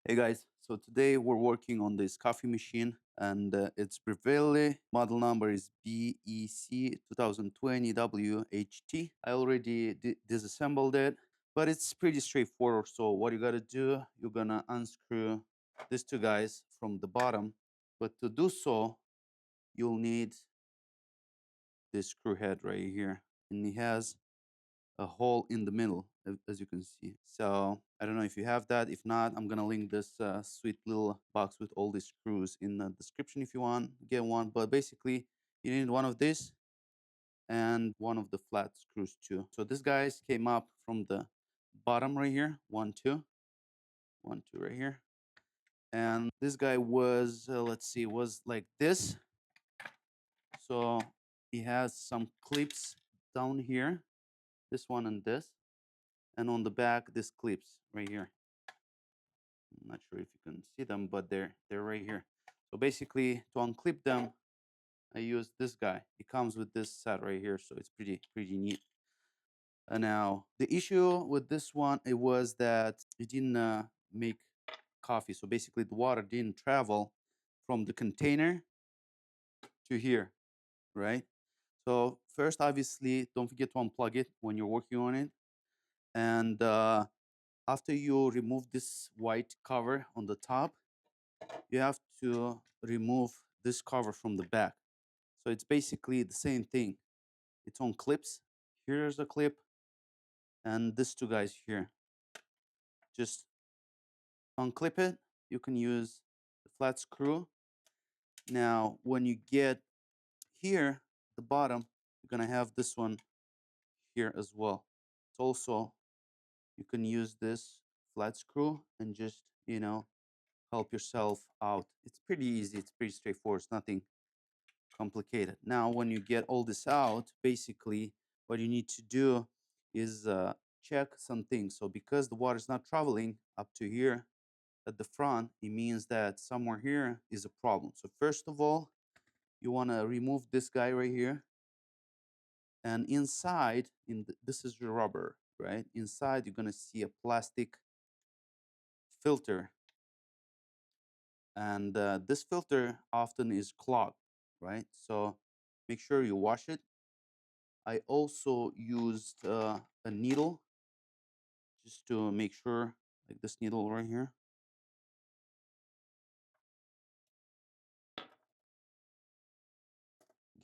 Hey guys, so today we're working on this coffee machine and it's Breville. Model number is BEC 2020 WHT. I already disassembled it, but it's pretty straightforward. So what you gotta do, you're gonna unscrew these two guys from the bottom. But to do so, you'll need this screw head right here. And it has a hole in the middle, as you can see. So I don't know if you have that. If not, I'm gonna link this sweet little box with all these screws in the description if you want, get one. But basically, you need one of this and one of the flat screws too. So this guys came up from the bottom right here, one, two right here. And this guy was, let's see, was like this. So he has some clips down here, this one and this. And on the back, this clips right here. I'm not sure if you can see them, but they're right here. So basically, to unclip them, I use this guy. It comes with this set right here, so it's pretty neat. Now the issue with this one, it was that it didn't make coffee. So basically, the water didn't travel from the container to here, right? So first, obviously, don't forget to unplug it when you're working on it, and after you remove this white cover on the top, you have to remove this cover from the back. So it's basically the same thing. It's on clips. Here's a clip, and these two guys here. Just unclip it. You can use the flat screw. Now, when you get here, the bottom, you're gonna have this one here as well. It's also, you can use this flat screw and just, help yourself out. It's pretty easy. It's pretty straightforward. It's nothing complicated. Now, when you get all this out, basically what you need to do is check some things. So because the water is not traveling up to here at the front, it means that somewhere here is a problem. So first of all, you want to remove this guy right here. And inside, this is your rubber, right? Inside, you're going to see a plastic filter. And this filter often is clogged, right? So make sure you wash it. I also used a needle just to make sure, like this needle right here.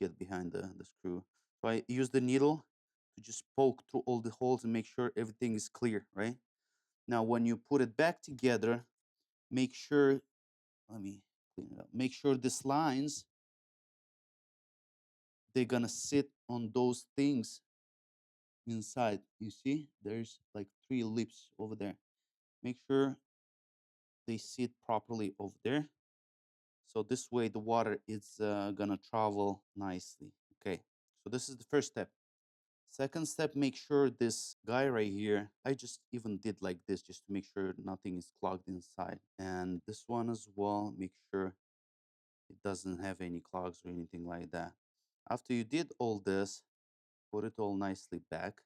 Get behind the screw. So I use the needle to just poke through all the holes and make sure everything is clear, right? Now, when you put it back together, make sure, let me clean it up. Make sure these lines, they're gonna sit on those things inside. You see, there's like 3 lips over there. Make sure they sit properly over there. So this way the water is gonna travel nicely. Okay, so this is the first step. Second step, make sure this guy right here, I just even did like this just to make sure nothing is clogged inside. And this one as well, make sure it doesn't have any clogs or anything like that. After you did all this, put it all nicely back.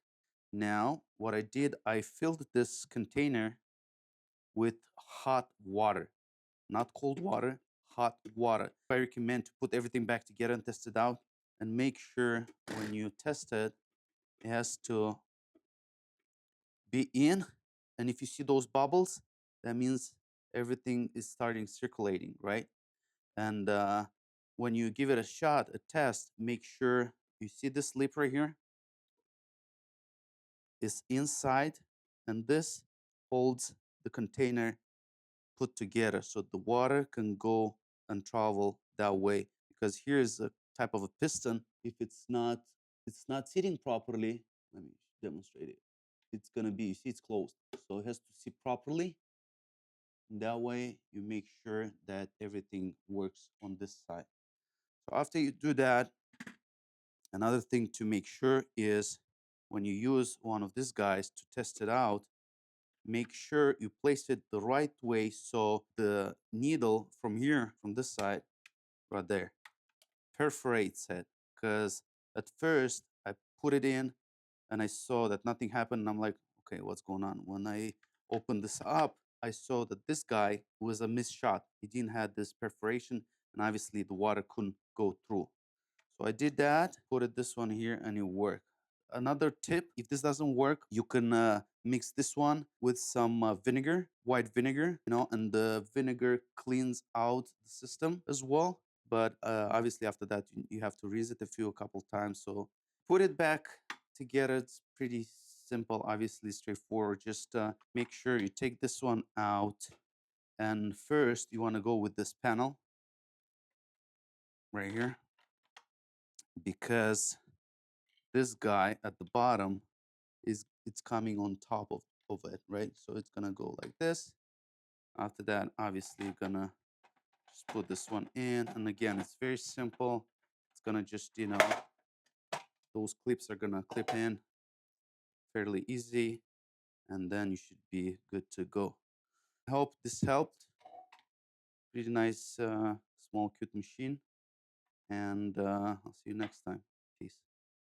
Now, what I did, I filled this container with hot water, not cold water, hot water. I recommend to put everything back together and test it out, and make sure when you test it, it has to be in. And if you see those bubbles, that means everything is starting circulating, right? And when you give it a shot, a test, make sure you see this lip right here is inside, and this holds the container put together so the water can go and travel that way. Because here's a type of a piston. If it's not sitting properly, let me demonstrate it. It's gonna be, you see it's closed, so it has to sit properly. That way you make sure that everything works on this side. So after you do that, another thing to make sure is when you use one of these guys to test it out, make sure you place it the right way so the needle from here, from this side, right there, perforates it. Because at first I put it in and I saw that nothing happened. And I'm like, okay, what's going on? When I open this up, I saw that this guy was a missed shot. He didn't have this perforation, and obviously the water couldn't go through. So I did that, put it this one here, and it worked. Another tip, if this doesn't work, you can mix this one with some vinegar, white vinegar, and the vinegar cleans out the system as well. But obviously after that, you have to reset a couple times. So put it back together. It's pretty simple, obviously straightforward. Just make sure you take this one out. And first, you want to go with this panel right here, because this guy at the bottom it's coming on top of it, right? So it's gonna go like this. After that, obviously you're gonna just put this one in, and again, it's very simple. It's gonna just, those clips are gonna clip in fairly easy, and then you should be good to go. I hope this helped. Pretty nice, small, cute machine, and I'll see you next time. Peace.